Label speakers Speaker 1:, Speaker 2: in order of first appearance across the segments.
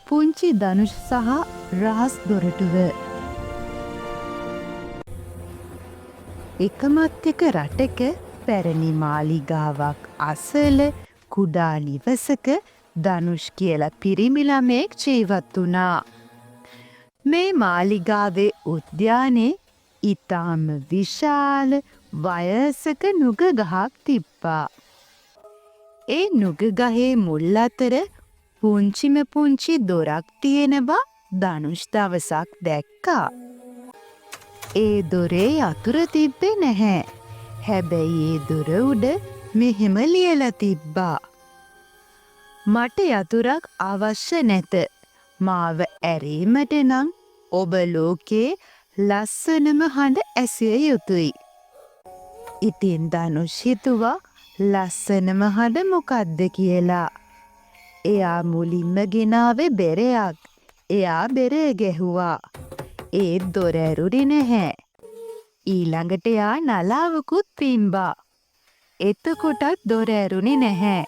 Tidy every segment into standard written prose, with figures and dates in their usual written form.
Speaker 1: පුංචි ධනුෂ් සහ රහස් දොරටුව. එකමත් එක රටක පැරණි මාලිගාවක් අසල කුඩා නිවසක ධනුෂ් කියලා පිරිමි ළමයෙක් ජීවත් වුණා. මේ මාලිගාවේ උද්‍යානයේ ඉතාම විශාල වයසක නුග ගහක් තිබ්බා. ඒ නුග ගහේ මුල් අතර පුංචිම පුංචි දොරක් තියෙනවා ධනුෂ් දවසක් දැක්කා. ඒ දොරේ යතුර තිබ්බේ නැහැ. හැබැයි ඒ දොර උඩ මෙහෙම ලියලා තිබ්බා. මට යතුරක් අවශ්‍ය නැත. මාව ඇරීමට නම් ඔබ ලෝකේ ලස්සනම හඬ ඇසිය යුතුයි. ඉතින් ධනුෂ් හිතුවා ලස්සනම හඬ මොකක්ද කියලා. එයා මුලින්ම ගෙනාවේ බෙරයක්. එයා බෙරය ගැහුවා. ඒත් දොර ඇරුනේ නැහැ. ඊළඟට එයා නලාවකුත් පිම්බා. එතකොටත් දොර ඇරුනේ නැහැ.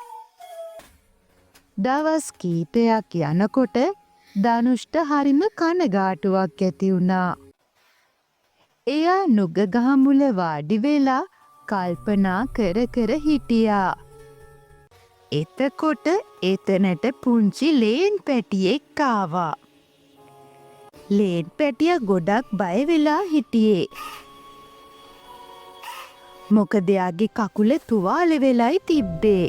Speaker 1: දවස් කීපයක් යනකොට ධනුෂ්ට හරිම කනගාටුවක් ඇති වුණා. එයා නුග ගහ මුල වාඩි වෙලා කල්පනා කර කර හිටියා. එතකොට එතනට පුංචි ලේන් පැටියෙක් ආවා. ලේන් පැටියා ගොඩක් බය වෙලා හිටියේ. මොකද එයාගේ කකුල තුවාල වෙලයි තිබ්බේ.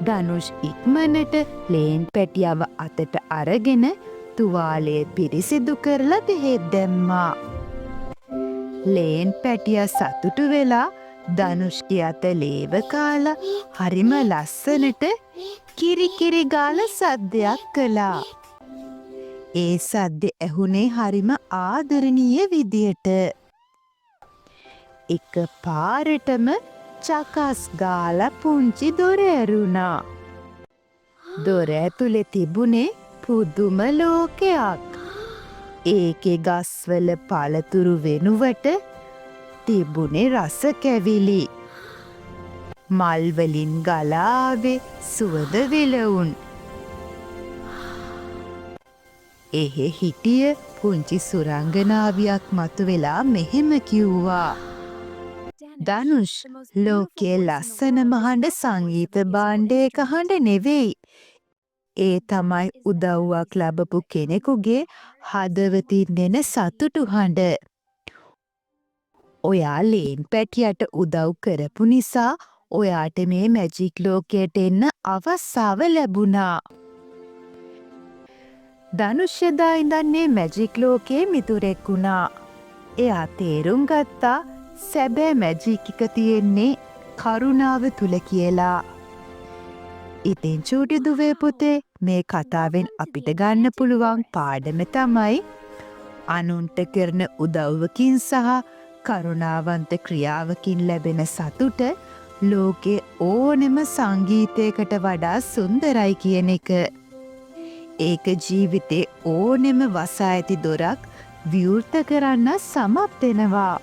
Speaker 1: ධනුෂ් ඉක්මනට ලේන් පැටියව අතට අරගෙන තුවාලය පිරිසිදු කරලා බෙහෙත් දැම්මා. ලේන් පැටියා සතුටු වෙලා ධනුෂ්ගේ අත ලේව කාලා හරිම ලස්සනට කිරි කිරි ගාලා සද්දයක් කළා. ඒ සද්ද ඇහුනේ හරිම ආදරණීය විදියට. එක පාරටම චකස් ගාලා පුංචි දොර ඇරුණා. දොර ඇතුලේ තිබුණේ පුදුම ලෝකයක්. ඒකේ ගස්වල පළතුරු වෙනුවට තිබුණේ රස කැවිලි. මල් වලින් ගලා ආවේ සුවඳ විලවුන්. එහෙ හිටිය පුංචි සුරංගනාවියක් මතුවෙලා මෙහෙම කිව්වා. ධනුෂ්, ලෝකයේ ලස්සනම හඬ සංගීත භාණ්ඩයක හඬ නෙවෙයි. ඒ තමයි උදව්වක් ලබපු කෙනෙකුගේ හදවතින් එන සතුටු හඬ. ඔයා ලේන් පැටියට උදව් කරපු නිසා ඔයාට මේ මැජික් ලෝකයට එන්න අවස්ථාව ලැබුණා. ධනුෂ් එදා ඉඳන් මැජික් ලෝකයේ මිතුරෙක් වුණා. එයා තේරුම් ගත්තා සැබෑ මැජික් එක තියෙන්නේ කරුණාව තුල කියලා. ඉතින් චූටි දුවේ පුතේ, මේ කතාවෙන් අපිට ගන්න පුළුවන් පාඩම තමයි අනුන්ට කරන උදව්වකින් සහ කරුණාවන්ත ක්‍රියාවකින් ලැබෙන සතුට ලෝකේ ඕනෙම සංගීතයකට වඩා සුන්දරයි කියන එක. ඒක ජීවිතේ ඕනෙම වසා ඇති දොරක් විවෘත කරන්න සමත් වෙනවා.